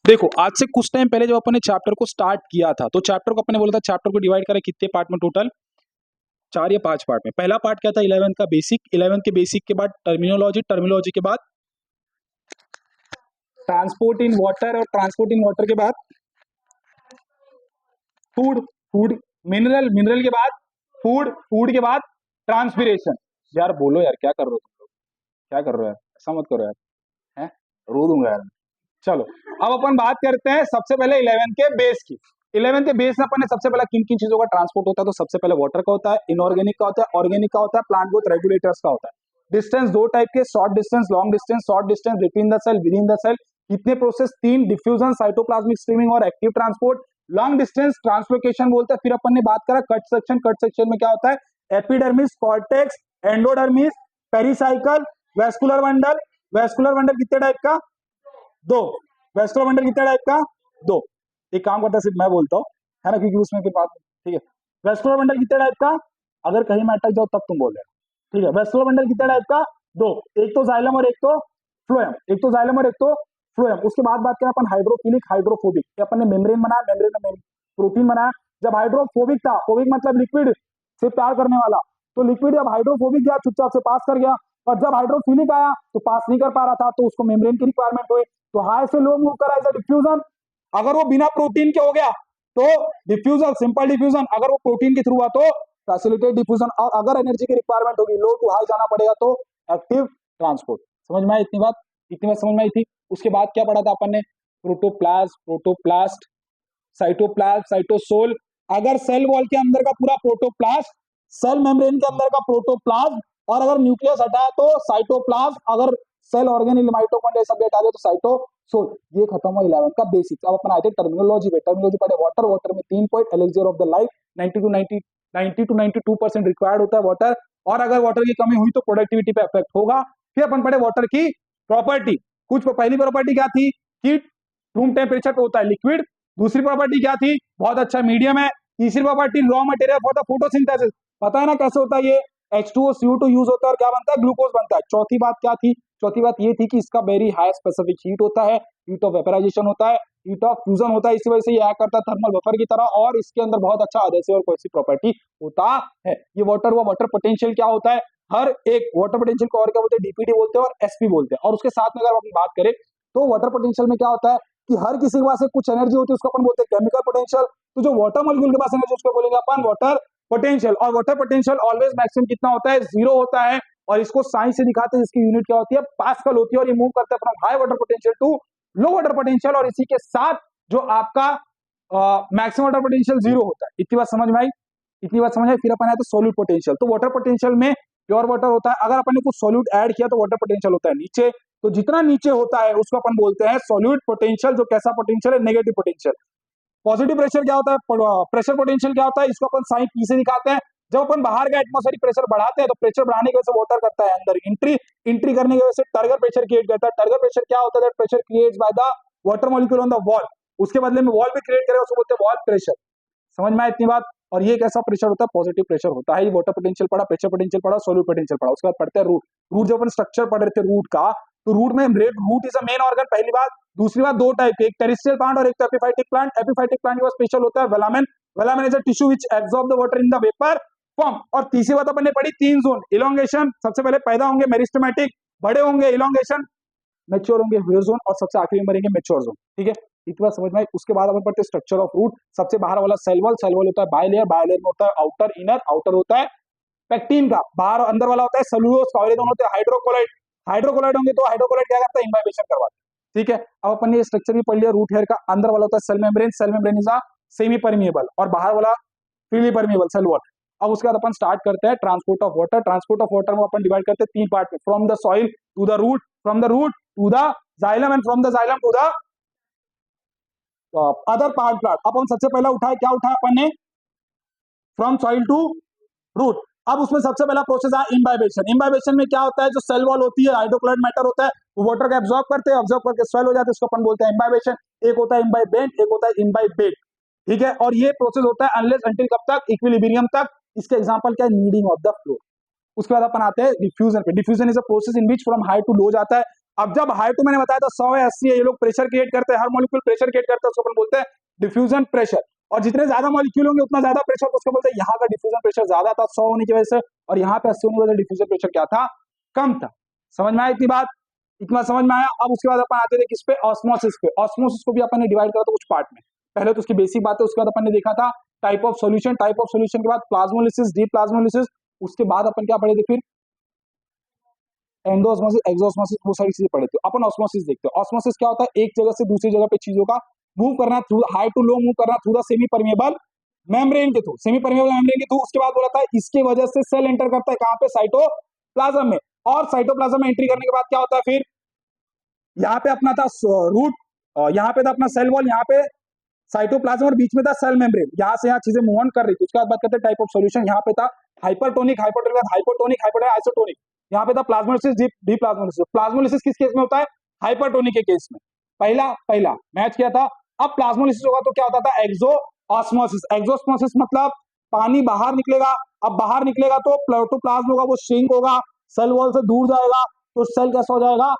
देखो आज से कुछ टाइम पहले जब अपन ने चैप्टर को स्टार्ट किया था तो चैप्टर को अपने बोला था चैप्टर को डिवाइड करें कितने पार्ट में, टोटल 4 या 5 पार्ट में। पहला पार्ट क्या था 11th का बेसिक, 11th के बेसिक के बाद टर्मिनोलॉजी, टर्मिनोलॉजी के बाद ट्रांसपोर्ट इन वाटर और ट्रांसपोर्ट इन वाटर के बाद फूड, फूड मिनरल, मिनरल के बाद फूड, फूड के बाद ट्रांसपिरेशन। यार बोलो यार, क्या कर रहे हो तुम लोग, क्या कर रहे हो यार, ऐसा मत करो यार, हैं रो दूंगा यार। चलो अब अपन बात करते हैं सबसे पहले 11 के बेस की। 11 के बेस में अपन ने सबसे पहले किन किन चीजों का ट्रांसपोर्ट होता है, तो सबसे पहले वाटर का होता है, इनऑर्गेनिक का होता है, ऑर्गेनिक का होता है, प्लांट ग्रोथ रेगुलेटर्स का होता है। डिस्टेंस दो टाइप के, short distance, long distance. Short distance between the cell, with in the cell. कितने प्रोसेस, 3, डिफ्यूजन, साइटोप्लाज्मिक स्ट्रीमिंग और active transport. Long distance translocation बोलते हैं। फिर अपन ने बात करा कट सेक्शन। कट सेक्शन में क्या होता है, epidermis, cortex, endodermis, pericycle, vascular bundle. Vascular bundle कितने टाइप का, 2। वेस्कुलर बंडल कितने टाइप का, 2। एक काम करता है सिर्फ मैं बोलता हूँ, है ना, क्योंकि उसमें फिर बात, ठीक है। वेस्कुलर बंडल कितने टाइप का, अगर कहीं मैं अटक जाओ तब तुम बोल रहे हो, ठीक है। वेस्कुलर बंडल कितने टाइप का, 2। एक तो जाइलम और एक तो फ्लोएम, एक तो जाइलम और एक तो फ्लोएम। उसके बाद बात करें अपन हाइड्रोफिलिक, हाइड्रोफोबिक। अपन ने मेम्ब्रेन बनाया, मेम्ब्रेन में प्रोटीन बनाया। जब हाइड्रोफोबिक था, फोबिक मतलब लिक्विड से प्यार करने वाला, तो लिक्विड जब हाइड्रोफोबिक गया चुपचाप से पास कर गया, और जब हाइड्रोफिलिक आया तो पास नहीं कर पा रहा था, तो उसको मेम्ब्रेन की रिक्वायरमेंट हुई, तो हाई से लो मूव करा एज डिफ्यूजन। अगर वो बिना प्रोटीन के हो गया तो डिफ्यूजन, सिंपल डिफ्यूजन। अगर वो प्रोटीन के थ्रू हुआ तो फैसिलिटेट डिफ्यूजन। और अगर एनर्जी की रिक्वायरमेंट होगी, लो टू हाई जाना पड़ेगा, तो एक्टिव ट्रांसपोर्ट। समझ में आई इतनी बात, इतनी बात समझ में आई थी। उसके बाद क्या पढ़ा था अपन ने, प्रोटोप्लाज्म, प्रोटोप्लास्ट, साइटोप्लाज्म, साइटोसोल। अगर सेल वॉल के अंदर का पूरा प्रोटोप्लास्ट, सेल मेम्ब्रेन के अंदर का प्रोटोप्लाज्म, और अगर न्यूक्लियस हटाया तो साइटोप्लाज्म, अगर सेल ऑर्गेनेल माइटोकॉन्ड्रिया सब हटा दे तो साइटोसोल। ये खत्म हुआ 11 का बेसिक्स। अब अपन आए थे टर्मिनोलॉजी पे। टर्मिनोलॉजी पढ़े वाटर, वाटर में 3 point, elixir of the life, 90 to 92% required होता है वाटर, और अगर वाटर की कमी हुई तो प्रोडक्टिविटी पे इफेक्ट होगा। फिर अपन पढ़े वाटर की प्रॉपर्टी। कुछ पहली प्रॉपर्टी क्या थी कि रूम टेम्परेचर पे होता है लिक्विड। दूसरी प्रॉपर्टी क्या थी, बहुत अच्छा मीडियम है। तीसरी property raw material for the photosynthesis, पता है ना कैसे होता है ये, H2O CO2 यूज होता है और क्या बनता है, ग्लूकोज बनता है। चौथी बात क्या थी, चौथी बात ये थी कि इसका वेरी हाई स्पेसिफिक हीट होता है, हीट ऑफ वेपराइजेशन होता है, हीट ऑफ फ्यूजन होता है, इसी वजह से ये एक्ट करता है थर्मल बफर की तरह, और इसके अंदर बहुत अच्छा एडहेसिव और कोहेसिव प्रॉपर्टी होता है। ये वाटर हुआ। वाटर पोटेंशियल क्या होता है, हर एक वाटर पोटेंशियल को और क्या बोलते हैं, डीपीटी बोलते हैं और एसपी बोलते हैं। और उसके साथ में अगर हम बात करें तो वाटर पोटेंशियल में क्या होता है कि हर किसी के पास कुछ एनर्जी होती है, उसको अपन बोलते हैं केमिकल पोटेंशियल। तो जो वाटर मॉलिक्यूल के पास एनर्जी उसको बोलेंगे अपन वाटर पोटेंशियल। और वाटर पोटेंशियल ऑलवेज मैक्सिमम कितना होता है, 0 होता है। और इसको साइंस से दिखाते हैं, इसकी यूनिट क्या होती है, पास्कल होती है। और ये मूव करता है from high water potential to low water potential, और इसी के साथ जो आपका मैक्सिमम वाटर पोटेंशियल 0 होता है। इतनी बात समझ में आई, इतनी बात समझ आई। फिर अपन आए तो सोल्यूट पोटेंशियल। तो वाटर पोटेंशियल में प्योर वाटर होता है, अगर अपन ने कुछ सोल्यूट ऐड किया तो वाटर पोटेंशियल होता है नीचे। तो जितना नीचे होता है उसको अपन बोलते हैं सोल्यूट पोटेंशियल। जो कैसा पोटेंशियल है, नेगेटिव पोटेंशियल। पॉजिटिव प्रेशर क्या होता है, प्रेशर पोटेंशियल क्या होता है, इसको अपन साइन पी से दिखाते हैं। जब अपन बाहर का एटमॉस्फेरिक प्रेशर बढ़ाते हैं तो प्रेशर बढ़ाने की वजह से वाटर करता है अंदर एंट्री, एंट्री करने की वजह से टर्गर प्रेशर क्रिएट करता है। टर्गर प्रेशर क्या होता है, pressure creates by the water molecule on the wall, उसके बदले में वॉल भी क्रिएट करेगा, उसको बोलते हैं वॉल प्रेशर। समझ में आया इतनी बात। और ये कैसा प्रेशर होता है, पॉजिटिव प्रेशर होता है। ये वाटर पोटेंशियल पढ़ा, प्रेशर पोटेंशियल पढ़ा, सोल्यूट पोटेंशियल पढ़ा। उसके बाद पढ़ते हैं रूट। रूट जब अपन स्ट्रक्चर पढ़ रहे थे रूट का, तो रूट में root is a main organ, पहली बात। दूसरी बात, दो टाइप के, एक टेरेस्ट्रियल प्लांट और एक एपिफाइटिक प्लांट। एपिफाइटिक प्लांट का स्पेशल होता है velamen. Velamen is a tissue which absorb the water in the vapour form. और तीसरी बात अपन ने पढ़ी 3 जोन, इलोंगेशन, सबसे पहले पैदा होंगे मेरिस्टेमेटिक, बड़े होंगे इलोंगेशन, मैच्योर होंगे वेव जोन, और सबसे आखिरी में मरेंगे मैच्योर जोन। ठीक है, इतना समझ में। उसके बाद अपन पढ़ते हैं स्ट्रक्चर ऑफ रूट। सबसे बाहर वाला सेल वॉल, सेल वॉल होता है बायलेयर, बायलेयर में होता है आउटर, इनर, आउटर होता है पेक्टिन का, बाहर अंदर वाला होता है सेलुलोज का, और ये दोनों होते हैं हाइड्रोकोलाइड। हाइड्रोकोलाइड होंगे तो हाइड्रोकोलाइड क्या करता है, इम्बाइबेशन करवाता है। ठीक है, अब अपन ने ये स्ट्रक्चर भी पढ़ लिया रूट हेयर का। अंदर वाला होता है cell membrane, cell membrane is a semi permeable, और बाहर वाला फ्रीली परमिएबल सेल वॉल। अब उसके बाद अपन स्टार्ट करते हैं transport of water. Transport of water में अपन डिवाइड करते हैं 3 पार्ट में, from the soil to the root, from the root to the xylem, and from the xylem to the other part plant. अब हम सबसे पहले उठाए, क्या उठाया अपन ने, फ्रॉम सॉइल टू रूट। अब उसमें सबसे पहला प्रोसेस है इम्बाइबेशन। इम्बाइबेशन में क्या होता है, जो सेल वॉल होती है, हाइड्रोक्लोराइड मैटर होता है, वो वाटर को एब्जॉर्ब करते हैं, ऑब्जॉर्ब करके स्वेल हो जाते हैं, इसको अपन बोलते हैं इम्बाइबेशन। एक होता है इम्बाइबेंट, एक होता है इम्बाइबेट। ठीक है, और ये प्रोसेस होता है अनलेस अंटिल कब तक, इक्विलिब्रियम तक। इसके एग्जांपल क्या है, नीडिंग ऑफ द फ्लो। उसके बाद अपन आते हैं डिफ्यूजन पे। Diffusion is a process in which from high to low जाता है। अब जब हाई टू मैंने बताया था 100 है 80 है, ये लोग प्रेशर क्रिएट करते हैं, हर मॉलिक्यूल प्रेशर क्रिएट करता है, उसको अपन बोलते हैं डिफ्यूजन प्रेशर। और जितने ज्यादा मॉलिक्यूल होंगे उतना ज्यादा प्रेशर, तो उसको बोलते हैं यहाँ का डिफ्यूजन प्रेशर ज्यादा था 100 होने की वजह से, और यहाँ पे 80 होने की वजह से डिफ्यूजन प्रेशर क्या था, कम था। समझ में आया इतनी बात, इतना समझ में आया। अब उसके बाद अपन आते थे किस पे, ऑस्मोसिस पे। ऑस्मोसिस को भी अपन ने डिवाइड करा था कुछ पार्ट में, पहले तो उसकी बेसिक बात है, उसके बाद अपन ने देखा था type of solution, type of solution के बाद प्लाज्मोलिसिस, डीप प्लाज्मोलिसिस, उसके बाद अपन क्या पढ़े थे फिर, एंडोऑस्मोसिस, एक्सोऑस्मोसिस, वो सारी चीजें पढ़े थे। अपन ऑस्मोसिस देखते हैं। ऑस्मोसिस क्या होता है, एक जगह से दूसरी जगह पे चीजों का मूव करना, through high to low move करना through the semi permeable membrane के थ्रू, सेमी परमेबल मेम्ब्रेन के थ्रू। उसके बाद बोला था इसके वजह से सेल एंटर करता है कहां पे, साइटोप्लाज्म में, और साइटोप्लाज्म में एंट्री करने के बाद क्या होता है फिर, यहाँ पे अपना था रूट, यहाँ पे था अपना सेल वॉल, यहाँ पे साइटोप्लाज्म और बीच में था सेल मेम्ब्रेन, यहाँ से यहाँ चीजें मूव ऑन कर रही थी। उसके बाद बात करते हैं टाइप ऑफ सॉल्यूशन। यहाँ पे था hypertonic, hypotonic, hypotonic, hypotonic, isotonic. यहाँ पे था प्लाज्मोलिसिस, डीप प्लाज्मोलिसिस। प्लाज्मोलिसिस किस केस में होता है, हाइपरटोनिक के केस में। पहला पहला मैच किया था। अब प्लाज्मोलिसिस होगा तो क्या होता था, एक्सोऑस्मोसिस। एक्सोऑस्मोसिस मतलब पानी बाहर निकलेगा। अब बाहर निकलेगा तो प्रोटोप्लाज्म होगा वो श्रिंक होगा, सेल वॉल से दूर जाएगा, तो सेल कैसा हो जाएगा,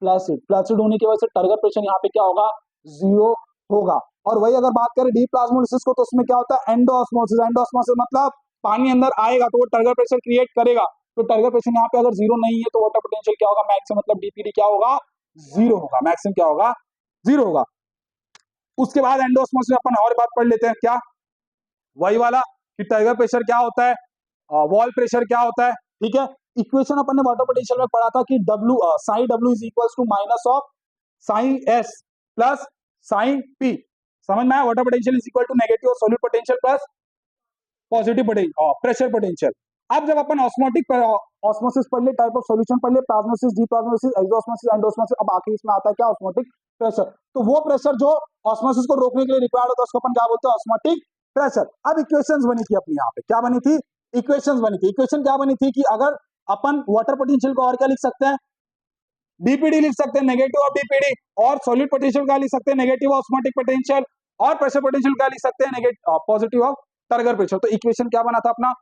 प्लासिड। प्लासिड होने की वजह से टर्गर प्रेशर यहाँ पे क्या होगा, जीरो होगा। और वही अगर बात करें डीप प्लाज्मोलिसिस को, तो उसमें क्या होता है, एंडोऑस्मोसिस। एंडोऑस्मोसिस मतलब पानी अंदर आएगा तो वो टर्गर प्रेशर क्रिएट करेगा, तो टर्गर प्रेशर यहाँ पे अगर जीरो नहीं है तो वाटर पोटेंशियल क्या होगा, मैक्सिमम मतलब डीपीडी क्या होगा, जीरो होगा, मैक्सिमम क्या होगा, जीरो होगा। उसके बाद एंडोऑस्मोसिस अपन और बात पढ़ लेते हैं, क्या वही वाला कि टर्गर प्रेशर क्या होता है, वॉल प्रेशर क्या होता है, ठीक है। इक्वेशन अपन ने वाटर पोटेंशियल में पढ़ा था कि W psi W is equal to minus of psi S plus psi P. समझ में आया, water potential is equal to negative solute potential plus positive pressure potential. अब जब अपन ऑस्मोटिक ऑस्मोसिस पढ़ ले, टाइप ऑफ सॉल्यूशन पढ़ ले, प्लाज्मोसिस, डीप्लाज्मोसिस, एक्सोऑस्मोसिस, एंडोऑस्मोसिस, अब आखिर इसमें आता है क्या, ऑस्मोटिक प्रेशर। तो वो प्रेशर जो ऑस्मोसिस को रोकने के लिए रिक्वायर्ड होता है उसको अपन क्या बोलते हैं, ऑस्मोटिक प्रेशर। अब इक्वेशंस बनी थी अपनी, यहाँ पे क्या बनी थी, इक्वेशंस बनी थी। इक्वेशन क्या बनी थी कि अगर अपन वाटर पोटेंशियल को और क्या लिख सकते हैं, डीपीडी लिख सकते हैं, नेगेटिव ऑफ डीपीडी, और सॉलिड पोटेंशियल का लिख सकते हैं नेगेटिव ऑस्मोटिक पोटेंशियल, और प्रेशर पोटेंशियल का लिख सकते हैं negative positive of turgor pressure. तो इक्वेशन क्या बना था अपना,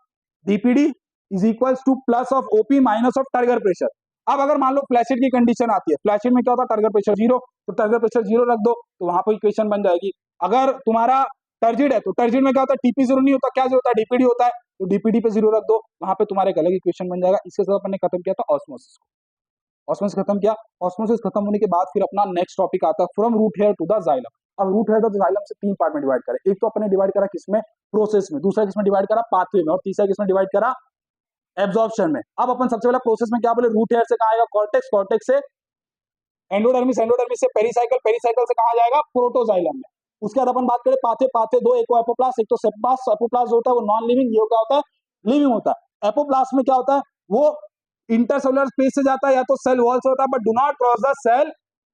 DPD is equals two plus of OP minus of turgor pressure. अब अगर मान लो फ्लैशिड की कंडीशन आती है, फ्लैशिड में क्या होता है, टर्गर प्रेशर जीरो, तो टर्गर प्रेशर जीरो रख दो तो वहां पर इक्वेशन बन जाएगी। अगर तुम्हारा टर्जिड है तो टर्जिड में क्या होता है, टीपी जीरो नहीं होता, क्या होता है, डीपीडी होता है, तो डीपीडी पे जीरो रख दो, वहां पे तुम्हारे एक अलग इक्वेशन बन जाएगा। इसके साथ अपन ने खत्म किया था ऑस्मोसिस को। ऑस्मोसिस खत्म किया। ऑस्मोसिस खत्म होने के बाद फिर अपना नेक्स्ट टॉपिक आता है from root hair to the xylem. अब root hair to the xylem से तीन पार्ट में डिवाइड करें। एक तो अपने डिवाइड करा किसमें, प्रोसेस में, दूसरा किसमें डिवाइड करा, पाथवे में, और तीसरा किसमें डिवाइड करा, एब्जॉर्प्शन में। अब अपन सबसे पहले प्रोसेस में क्या बोले, रूट हेयर से कहाँ आएगा, कॉर्टेक्स, कॉर्टेक्स से एंडोडर्मिस, एंडोडर्मिस से पेरिसाइकल, पेरिसाइकल से कहाँ जाएगा, प्रोटोजाइलम में। उसके बाद अपन बात करें पाथवे, पाथवे दो, एक एपोप्लास्ट, एक तो सेप्टास। एपोप्लास्ट जो होता है वो नॉन लिविंग, ये क्या होता है, लिविंग होता है। एपोप्लास्ट में क्या होता है, वो इंटरसेलुलर स्पेस से जाता है या तो सेल वॉल से होता है, but do not cross the cell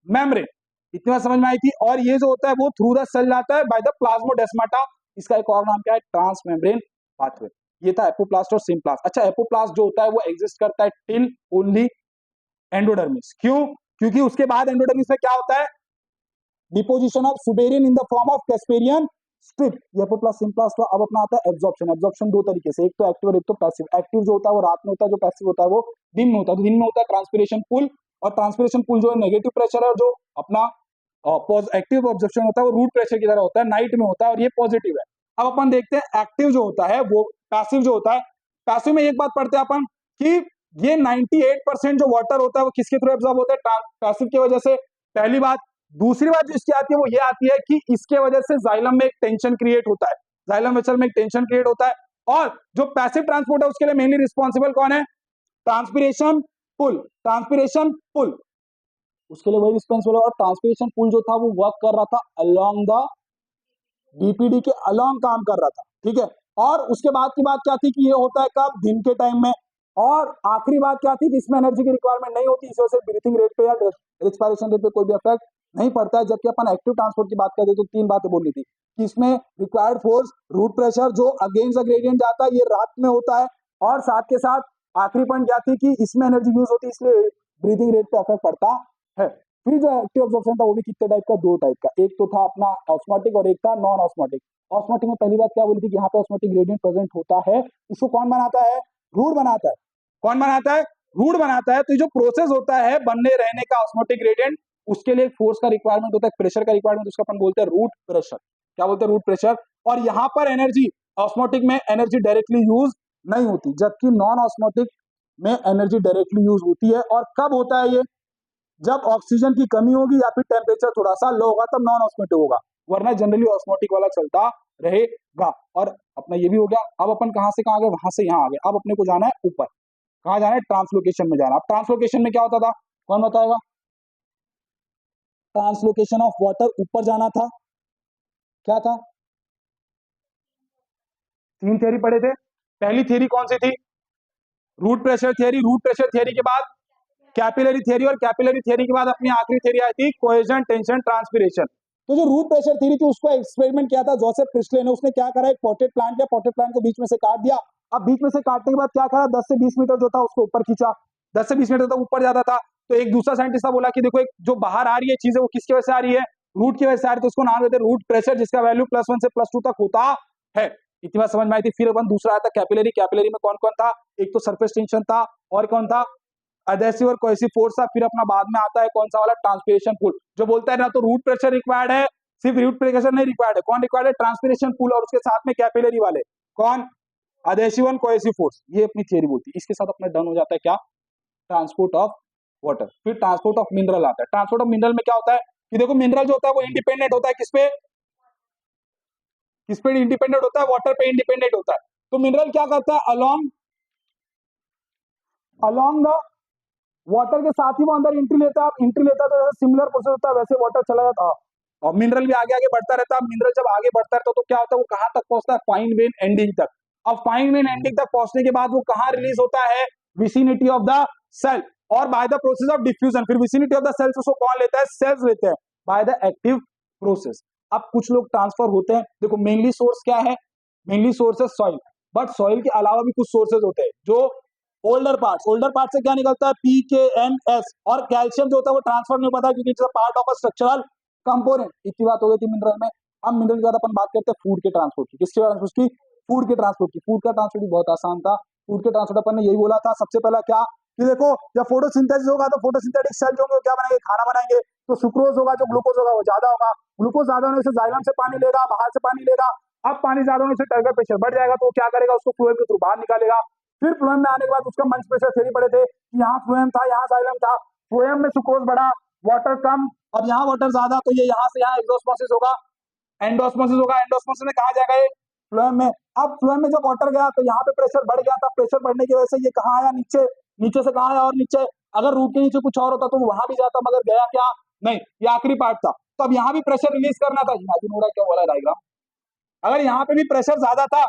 membrane. इतना समझ में आई थी। और ये जो होता है वो थ्रू द सेल जाता है बाय द प्लाज्मोडेस्माटा। इसका एक और नाम क्या है, ट्रांस मेम्ब्रेन पाथवे। ये था एपोप्लास्ट और सिम्प्लास्ट। अच्छा, एपोप्लास्ट जो होता है वो एग्जिस्ट करता है टिल ओनली एंडोडर्मिस। क्यों, क्योंकि उसके बाद एंडोडर्मिस में क्या होता है, deposition of suberin in the form of Casparian strip. ये एपोप्लास्ट सिम्प्लास्ट का। अब अपना आता है एब्जॉर्प्शन। एब्जॉर्प्शन दो तरीके से, एक तो एक्टिव और एक तो पैसिव। एक्टिव जो होता है वो रात में होता है, जो पैसिव होता है वो दिन में होता है। तो दिन में होता है ट्रांसपिरेशन पुल, और ट्रांसपिरेशन पुल जो है नेगेटिव प्रेशर है, और जो अपना एक्टिव ऑब्जर्प्शन होता है वो रूट प्रेशर की तरह होता है, नाइट में होता है, और ये पॉजिटिव है। अब अपन देखते हैं एक्टिव जो होता है वो, पैसिव जो होता है, पैसिव में एक बात पढ़ते हैं अपन कि ये 98% जो वाटर होता है वो किसके थ्रू एब्जॉर्ब होता है, पैसिव की वजह से, पहली बात। दूसरी बात जो इसकी आती है वो ये आती है कि इसके वजह से जाइलम में एक टेंशन क्रिएट होता है, जाइलम वेसल में एक टेंशन क्रिएट होता है। और जो पैसिव ट्रांसपोर्ट है उसके लिए मेनली रिस्पॉन्सिबल कौन है, ट्रांसपिरेशन पुल, ट्रांसपिरेशन पुल उसके लिए वही रिस्पॉन्सिबल है। और ट्रांसपिरेशन पुल जो था वो वर्क कर रहा था अलोंग द डीपीडी के अलोंग काम कर रहा था, ठीक है। और उसके बाद की बात क्या थी कि ये होता है कब, दिन के टाइम में। और आखिरी बात क्या थी कि इसमें एनर्जी की रिक्वायरमेंट नहीं होती, इस वजह से ब्रीथिंग रेट पे या रेस्पिरेशन रेट पे कोई भी इफेक्ट नहीं पड़ता है। जबकि अपन एक्टिव ट्रांसपोर्ट की बात करते तो तीन बातें बोली थी कि इसमें रिक्वायर्ड फोर्स, रूट प्रेशर जो अगेंस्ट द ग्रेडियंट जाता है, ये रात में होता है। और साथ के साथ आखिरी पॉइंट क्या थी कि इसमें एनर्जी यूज होती है, इसलिए ब्रीथिंग रेट पे इफेक्ट पड़ता है। फिर जो एक्टिव ऑब्जर्प्शन था वो भी कितने टाइप का, दो टाइप का। एक तो था अपना ऑस्मोटिक और एक था नॉन ऑस्मोटिक। ऑस्मोटिक में पहली बात क्या बोली थी कि यहाँ पे ऑस्मोटिक ग्रेडियंट प्रेजेंट होता है। इसको कौन बनाता है, रूट बनाता है। कौन बनाता है, रूट बनाता है, तो जो प्रोसेस होता है बनने रहने का ऑस्मोटिक ग्रेडियंट, उसके लिए फोर्स का रिक्वायरमेंट होता है, प्रेशर का रिक्वायरमेंट, उसका अपन बोलते हैं रूट प्रेशर। क्या बोलते हैं? Root pressure. और यहाँ पर एनर्जी, ऑस्मोटिक में एनर्जी डायरेक्टली यूज नहीं होती, जबकि नॉन ऑस्मोटिक में एनर्जी डायरेक्टली यूज होती है। और कब होता है ये? जब ऑक्सीजन की कमी होगी या फिर टेम्परेचर थोड़ा सा लो होगा, तब नॉन ऑस्मोटिक होगा, वरना जनरली ऑस्मोटिक वाला चलता रहेगा। और अपना ये भी हो गया। अब अपन कहां से कहां गए? वहां से यहाँ आ गए। अब अपने को जाना है ऊपर। कहाँ जाना है? ट्रांसलोकेशन में जाना। अब ट्रांसलोकेशन में क्या होता था? कौन बताएगा? ट्रांसलोकेशन ऑफ वाटर, ऊपर जाना था। क्या था? 3 थ्योरी पढ़े थे। पहली थ्योरी कौन सी थी? Root pressure theory. Root pressure theory के बाद कैपिलरी थ्योरी, और कैपिलरी थ्योरी के बाद अपनी आखिरी थ्योरी आई थी कोहेजन, टेंशन, ट्रांसपिरेशन। तो जो रूट प्रेशर थ्योरी थी उसको एक्सपेरिमेंट किया था जोसेफ प्रिस्टले ने। उसने क्या करा? एक पॉटेड प्लांट लिया, पॉटेड प्लांट को बीच में से काट दिया। अब बीच में से काटने के बाद क्या करा? 10 से 20 मीटर जो था उसको ऊपर खींचा। 10 से 20 मीटर तक ऊपर जाता था। तो एक दूसरा साइंटिस्ट था, बोला कि देखो एक जो बाहर आ रही है चीज है वो किसकी वजह से आ रही है? रूट की वजह से आ रही है। तो उसको नाम देते हैं रूट प्रेशर, जिसका वैल्यू +1 से +2 तक होता है। इतनी बात समझ में आई थी। फिर अपन दूसरा आया था कैपिलरी। कैपिलरी में कौन कौन था? एक तो सरफेस टेंशन था, और कौन था? एडहेसिव और कोहेसिव फोर्स था। फिर अपना बाद में आता है कौन सा वाला? Transpiration pull. जो बोलता है ना तो रूट प्रेशर रिक्वायर्ड है, सिर्फ रूट प्रेशर नहीं रिक्वायर्ड है। कौन रिक्वायर्ड है? ट्रांसपिरेशन पुल, और उसके साथ में कैपिलरी वाले कौन? एडहेसिव और कोहेसिव फोर्स। ये अपनी थियरी बोलती है। इसके साथ अपना डन हो जाता है क्या? Transport of water. फिर ट्रांसपोर्ट ऑफ मिनरल आता है। ट्रांसपोर्ट ऑफ मिनरल में क्या होता है कि देखो मिनरल जो होता है वो इंडिपेंडेंट होता है किस पे इंडिपेंडेंट होता है? वाटर पे इंडिपेंडेंट होता है। तो मिनरल क्या करता है? अलोंग द वाटर के साथ ही वो अंदर एंट्री लेता है। एंट्री लेता है तो जैसे सिमिलर प्रोसेस होता है, वैसे वाटर चला जाता है और मिनरल भी आगे आगे बढ़ता रहता है। मिनरल जब आगे बढ़ता रहता है तो क्या होता है? वो कहां तक पहुंचता है? फाइन वेन एंडिंग तक। अब फाइन वेन एंडिंग तक पहुंचने के बाद वो कहां रिलीज होता है? विसिनिटी ऑफ द सेल, और by the process of diffusion. फिर विसिनिटी ऑफ द सेल्स उसको कौन लेता है? सेल्स लेते हैं बाय द एक्टिव प्रोसेस। अब कुछ लोग ट्रांसफर होते हैं। देखो मेनली सोर्स क्या है? मेनली सोर्स है सॉइल, बट सॉइल के अलावा भी कुछ सोर्सेज होते हैं। जो ओल्डर पार्ट से क्या निकलता है? PKNS। और कैल्शियम जो होता है वो ट्रांसफर नहीं होता क्योंकि it's a part of a structural component. इतनी बात हो गई थी मिनरल में। अब मिनरल के बाद अपन बात करते हैं फूड के ट्रांसपोर्ट की। किसके ट्रांसपोर्ट की? फूड के ट्रांसपोर्ट की। फूड का ट्रांसपोर्ट भी बहुत आसान था। फूड के ट्रांसपोर्ट अपन ने यही बोला था सबसे पहला क्या कि देखो जब फोटोसिंथेसिस होगा तो फोटोसिंथेटिक सेल जो होंगे क्या बनाएंगे? खाना बनाएंगे। तो सुक्रोज होगा, जो ग्लूकोज होगा वो ज्यादा होगा। ग्लूकोज ज्यादा होने से जाइलम से पानी लेगा, बाहर से पानी लेगा। अब पानी ज्यादा होने से टर्गर प्रेशर बढ़ जाएगा, तो वो क्या करेगा? उसको फ्लोएम के थ्रू बाहर निकालेगा। फिर फ्लोएम में आने के बाद उसका मंच प्रेशर थ्योरी पढ़े थे कि यहाँ फ्लोएम था, यहाँ जाइलम था। फ्लोएम में सुक्रोज बढ़ा, वाटर कम, अब यहाँ वाटर ज्यादा, तो ये यहाँ से यहाँ एक्सोस्मोसिस होगा, एंडोस्मोसिस होगा। एंडोस्मोसिस में कहा जाएगा? ये फ्लोएम में। अब फ्लोएम में जब वाटर गया तो यहाँ पे प्रेशर बढ़ गया था। प्रेशर बढ़ने की वजह से ये कहाँ आया? नीचे। नीचे से कहाँ आया? और नीचे। अगर रूट के नीचे कुछ और होता तो वहां भी जाता, मगर गया क्या? नहीं, ये आखिरी पार्ट था। तो अब यहाँ भी प्रेशर रिलीज करना था। इमेजिन हो रहा है क्या वाला डायग्राम? अगर यहाँ पे भी प्रेशर ज्यादा था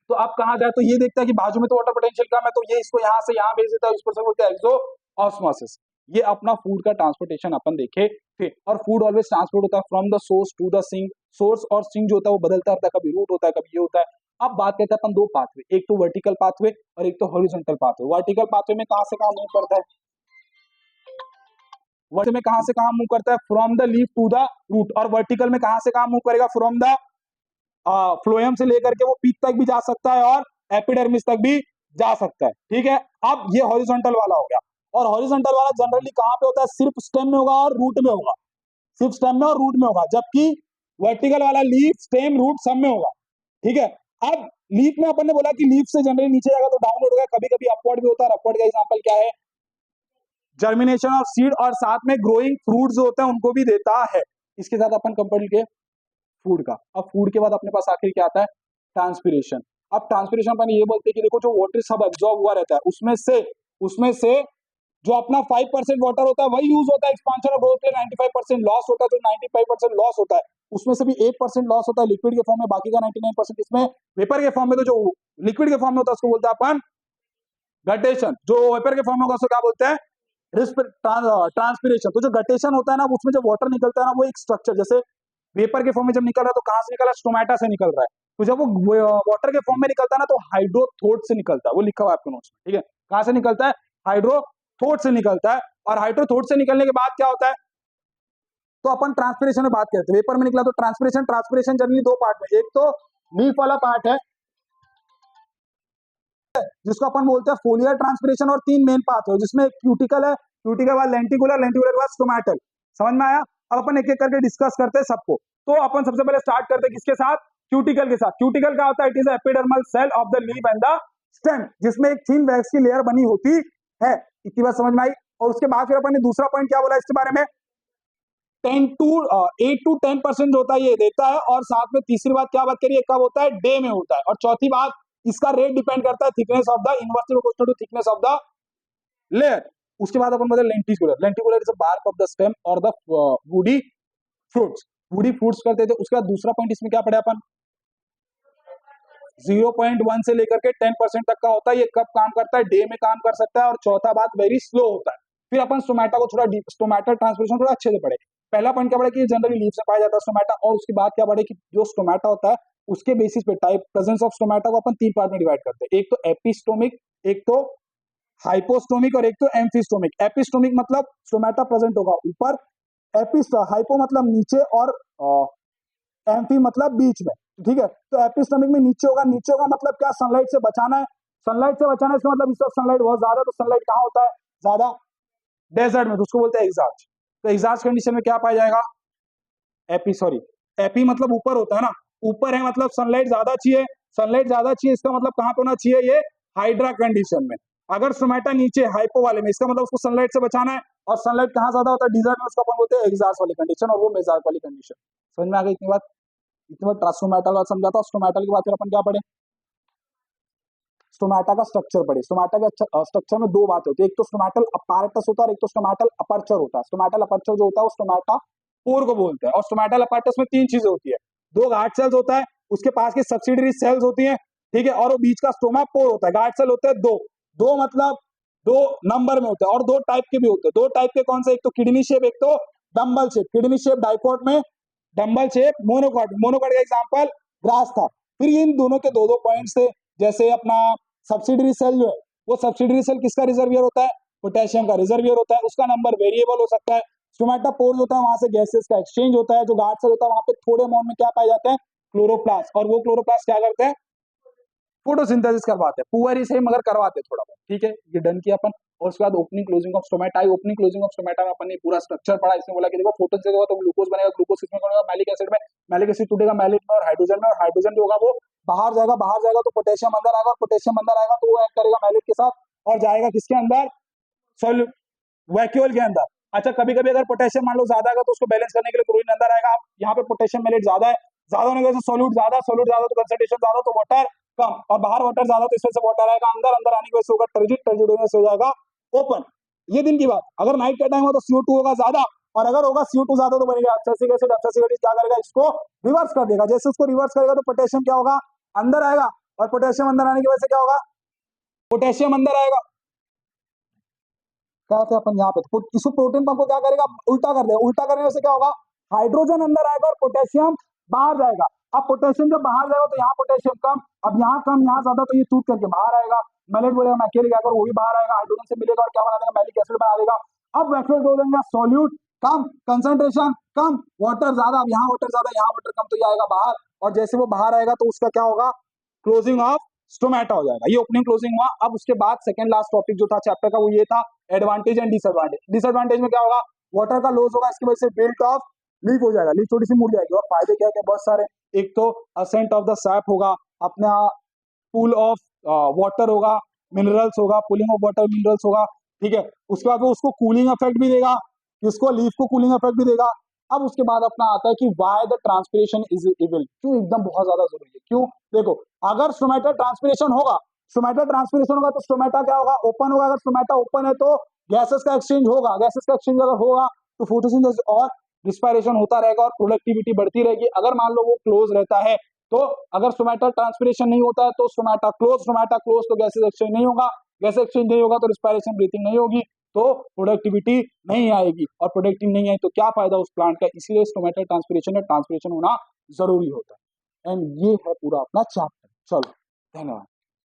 तो अब कहाँ जाए? तो ये देखता है कि बाजू में तो वाटर पोटेंशियल कम है, तो ये इसको यहाँ से यहाँ भेज देता है। इस पर से बोलते हैं एक्सो ऑस्मोसिस। ये अपना फूड का ट्रांसपोर्टेशन अपन देखे थे। और फूड ऑलवेज ट्रांसपोर्ट होता है from the source to the sink. Source और सिंक जो होता है वो बदलता रहता है, कभी रूट होता है, कभी ये होता है। अब बात करते हैं अपन दो पाथवे, एक तो वर्टिकल पाथवे और एक तो हॉरिजॉन्टल पाथवे। वर्टिकल पाथवे में कहां से कहां मूव करता है? वर्टिकल में कहां से कहां मूव करता है? From the leaf to the root. और वर्टिकल में कहां से कहां मूव करेगा? फ्रॉम द फ्लोएम से लेकर के वो पीक तक भी जा सकता है और एपिडर्मिस तक भी जा सकता है। ठीक है। अब ये हॉरिजॉन्टल वाला हो गया। और हॉरिजॉन्टल वाला जनरली कहां पे होता है? सिर्फ स्टेम में होगा और रूट में होगा। सिर्फ स्टेम में और रूट में होगा, जबकि वर्टिकल वाला लीफ, स्टेम, रूट सब में होगा। ठीक है। अब लीफ में अपन ने बोला कि लीफ से जनरली नीचे जाएगा तो डाउनवर्ड होगा, कभी कभी अपवर्ड भी होता है। अपवर्ड का एग्जांपल क्या है? जर्मिनेशन ऑफ सीड, और साथ में ग्रोइंग फ्रूट जो होता है उनको भी देता है। इसके साथ अपन कंपेयर के फूड का। अब फूड के बाद अपने पास आखिर क्या आता है? ट्रांसपिरेशन। अब ट्रांसपिरेशन अपन ये बोलते हैं कि देखो जो वाटर सब एब्जॉर्ब हुआ रहता है उसमें से जो अपना 5% वाटर होता है वही यूज होता है एक्सपांशन और ग्रोथ के लिए। 95% लॉस होता है। तो 95% लॉस होता है, उसमें से भी 1% लॉस होता है लिक्विड के फॉर्म में, बाकी का 99% इसमें वेपर के फॉर्म में। तो जो लिक्विड के फॉर्म में होता है उसको बोलते हैं अपन गटेशन। जो वेपर के फॉर्म में होगा उसको क्या बोलते हैं? ट्रांसपिरेशन। तो जो गटेशन होता है ना, उसमें जब वाटर निकलता है ना, वो एक स्ट्रक्चर जैसे वेपर के फॉर्म में जब निकल रहा है तो कहां से निकल रहा है? स्टोमेटा से निकल रहा है। तो जब वो वाटर के फॉर्म में निकलता है ना तो हाइड्रोथोट से निकलता है। वो लिखा हुआ है आपके नोट्स में। ठीक है। कहां से निकलता है? हाइड्रोथोट से निकलता है। और हाइड्रोथोट से निकलने के बाद क्या होता है? तो अपन ट्रांसपिरेशन में बात करते हैं। वेपर में निकला तो ट्रांसपिरेशन जनरली दो पार्ट में, एक तो लीफ वाला पार्ट है, है जिसको अपन बोलते हैं फोलियर ट्रांसपिरेशन, और 3 मेन पाथवे जिसमें क्यूटिकल है, क्यूटिकल के बाद लेंटिकुलर, लेंटिकुलर के बाद स्टोमेटल। समझ में आया? अब अपन एक एक करके डिस्कस करते हैं सबको। तो अपन सबसे पहले स्टार्ट करते हैं किसके साथ? क्यूटिकल के साथ। क्यूटिकल क्या होता है? It is epidermal cell of the leaf and the stem, जिसमें एक थिन वैक्स की लेयर बनी होती है। इतनी बात समझ में आई? और उसके बाद फिर अपन ने दूसरा पॉइंट क्या बोला इसके बारे में? 8 to 10% होता है ये देता है, और साथ में तीसरी बात क्या बात करिए, कब होता है? डे में होता है। और चौथी बात, इसका रेट डिपेंड करता है thickness of the inversely proportional to thickness of the layer. उसके बाद अपन बोलते हैं lenticular. Lenticular is the bark of the stem और the woody fruits. Woody fruits करते थे। उसके बाद दूसरा पॉइंट इसमें क्या पढ़े अपन? 0.1 से लेकर के 10% तक का होता है। ये कब काम करता है? डे में काम कर सकता है। और चौथा बात, वेरी स्लो होता है। फिर अपन स्टोमेटा को थोड़ा स्टोमेटा ट्रांसपोर्टेशन थोड़ा अच्छे से पढ़े। पहला पॉइंट क्या पढ़े कि जनरली लीफ से पाया जाता है स्टोमेटा, और उसके बाद क्या पढ़े कि जो स्टोमेटा होता है उसके बेसिस पे टाइप प्रेजेंस ऑफ स्टोमेटा को अपन 3 पार्ट में डिवाइड करते हैं। एक तो एपिस्टोमिक, एक तो हाइपोस्टोमिक, और एक तो एम्फिस्टोमिक। एपिस्टोमिक मतलब स्टोमेटा प्रेजेंट होगा ऊपर, हाइपो मतलब नीचे, और एम्फी मतलब बीच में। ठीक है, तो एपिस्टोमिक में नीचे होगा। नीचे होगा मतलब क्या? सनलाइट से बचाना है। सनलाइट से बचाना है इसका मतलब इस वक्त सनलाइट बहुत ज्यादा, तो सनलाइट कहाँ होता है ज्यादा? डेजर्ट में, तो उसको बोलते हैं एग्जास्ट। तो एग्जास्ट कंडीशन में क्या पाया जाएगा? एपी मतलब ऊपर होता है ना, ऊपर है मतलब सनलाइट ज्यादा चाहिए। सनलाइट ज्यादा चाहिए इसका मतलब कहाँ पे होना चाहिए? ये हाइड्रा कंडीशन में। अगर स्टोमेटा नीचे हाइपो वाले में, इसका मतलब उसको सनलाइट से बचाना है, और सनलाइट कहाँ ज्यादा होता है? डिजर्ट में, उसको अपन बोलते हैं एग्जास्ट वाली कंडीशन, और वो मेजार्ट वाली कंडीशन। समझ में आ गई इतनी बात? इतनी बात ट्रांसोमेटल वाला समझा था। स्टोमेटल के बाद फिर अपन क्या पढ़े? स्टोमेटा का स्ट्रक्चर पढ़े। स्टोमेटा के स्ट्रक्चर में 2 बात होती है, एक तो स्टोमेटल अपार्टस होता है, और एक तो स्टोमेटल अपर्चर होता है। स्टोमेटल अपर्चर जो होता है वो स्टोमेटा पोर को बोलते हैं। और स्टोमेटल अपार्टस में 3 चीजें होती है। 2 गार्ड सेल्स होता है, उसके पास की सब्सिडरी सेल्स होती है, ठीक है, और वो बीच का स्टोमा पोर होता है। गार्ड सेल होते हैं 2, 2 मतलब 2 नंबर में होते हैं, और 2 टाइप के भी होते हैं। 2 टाइप के कौन से? एक तो किडनी शेप, एक तो dumbbell shape. Kidney shape dicot में, डम्बल शेप मोनोकॉट। मोनोकॉट का एग्जांपल ग्रास था। फिर इन दोनों के 2-2 पॉइंट्स थे। जैसे अपना सब्सिडरी सेल जो है, वो सब्सिडरी सेल किसका रिजर्वियर होता है? पोटेशियम का रिजर्वियर होता है। उसका नंबर वेरिएबल हो सकता है। स्टोमेटा पोर होता है, वहां से गैसेस का एक्सचेंज होता है। जो गार्ड सेल होता है वहां पे थोड़े अमाउंट में क्या पाए जाते हैं? क्लोरोप्लास्ट। और वो क्लोरोप्लास्ट क्या करते हैं? फोटोसिंथेसिस करवाते हैं। पुअर ही सही मगर करवाते हैं थोड़ा बहुत। ठीक है, ये डन किया अपन। और उसके बाद opening closing of stomata. Opening closing of stomata में अपन ने पूरा स्ट्रक्चर पढ़ा। इसमें बोला कि देखो फोटोसिंथेसिस होगा तो ग्लूकोज बनेगा, ग्लूकोज किसमें बनेगा? मैलिक एसिड में। मैलिक एसिड टूटेगा मैलिक में और हाइड्रोजन में, और हाइड्रोजन जो होगा वो बाहर जाएगा। बाहर जाएगा तो पोटेशियम अंदर आएगा, और पोटेशियम अंदर आएगा तो वो ऐड करेगा मैलिक के साथ, और जाएगा किसके अंदर? वैक्यूल के अंदर। अच्छा, कभी कभी अगर पोटेशियम मान लो ज्यादा है तो उसको बैलेंस करने के लिए क्लोरीन अंदर आएगा। यहाँ पे पोटेशियम मैलेट ज्यादा है, ज्यादा होने की वजह से सोल्यूट ज्यादा तो कंसंट्रेशन ज्यादा, तो वाटर कम, और बाहर वाटर ज्यादा तो इसमें से वाटर आएगा अंदर, अंदर आने की वजह से होगा टर्जिट, टर्जिट होने से हो जाएगा ओपन। ये दिन की बात। अगर नाइट का टाइम हो तो CO2 होगा ज्यादा, और अगर होगा CO2 ज्यादा तो बनेगा एब्सिसिक एसिड। एब्सिसिक एसिड क्या करेगा? इसको रिवर्स कर देगा। जैसे उसको रिवर्स करेगा तो पोटेशियम क्या होगा? अंदर आएगा, और पोटेशियम अंदर आने की वजह से क्या होगा? पोटेशियम अंदर आएगा। क्या होता है अपन यहाँ पे इसको प्रोटीन पंप को क्या करेगा? उल्टा कर देगा। उल्टा करने से क्या होगा? हाइड्रोजन अंदर आएगा और पोटेशियम बाहर जाएगा। अब पोटेशियम जब बाहर जाएगा तो यहाँ पोटेशियम कम, अब यहाँ कम यहाँ ज्यादा, तो ये टूट करके बाहर आएगा। मैलेट बोलेगा मैं अकेले क्या करूँ, वो भी बाहर आएगा, हाइड्रोजन से मिलेगा और क्या बना देगा? मैलिक एसिड बना देगा। अब वैक्यूल दो देंगे, सॉल्यूट कम, कंसंट्रेशन कम, वाटर ज्यादा। अब यहाँ वाटर ज्यादा, यहाँ वाटर कम, तो ये आएगा बाहर। और जैसे वो बाहर आएगा तो उसका क्या होगा? क्लोजिंग ऑफ स्टोमेटा हो जाएगा। ये ओपनिंग क्लोजिंग हुआ। अब उसके बाद सेकंड लास्ट टॉपिक जो था चैप्टर का वो ये था, एडवांटेज एंड डिसएडवांटेज। डिसएडवांटेज में क्या होगा? वाटर का लॉस होगा, इसकी वजह से बिल्ट ऑफ लीक हो जाएगा, लीक थोड़ी सी मुड़ जाएगी। और फायदे क्या क्या? बहुत सारे। एक तो असेंट ऑफ द सैप होगा, अपना पूल ऑफ वाटर होगा, मिनरल्स होगा, पुलिंग ऑफ वाटर मिनरल्स होगा। ठीक है, उसके बाद वो उसको कूलिंग इफेक्ट भी देगा, इसको लीफ को कूलिंग इफेक्ट भी देगा। अब उसके बाद अपना आता है कि why the transpiration is evil. क्यों एकदम बहुत ज्यादा जरूरी है? क्यों? देखो, अगर स्टोमेटा ट्रांसपिरेशन होगा, स्टोमेटा ट्रांसपिरेशन होगा तो स्टोमेटा क्या होगा? ओपन होगा। अगर स्टोमेटा ओपन है तो गैसेस का एक्सचेंज होगा। गैसेस का एक्सचेंज अगर होगा तो फोटोसिंथेसिस और रिस्पायरेशन होता रहेगा और प्रोडक्टिविटी बढ़ती रहेगी। अगर मान लो वो क्लोज रहता है, तो अगर स्टोमेटा ट्रांसपिरेशन नहीं होता है तो स्टोमेटा क्लोज तो गैसेस एक्सचेंज नहीं होगा। गैस एक्सचेंज नहीं होगा तो रिस्पायरेशन ब्रीथिंग नहीं होगी, तो प्रोडक्टिविटी नहीं आएगी। और प्रोडक्टिव नहीं आई तो क्या फायदा उस प्लांट का? इसीलिए स्टोमेटा ट्रांसपिरेशन में ट्रांसपिरेशन होना जरूरी होता है। एंड ये है पूरा अपना चैप्टर। चलो, धन्यवाद।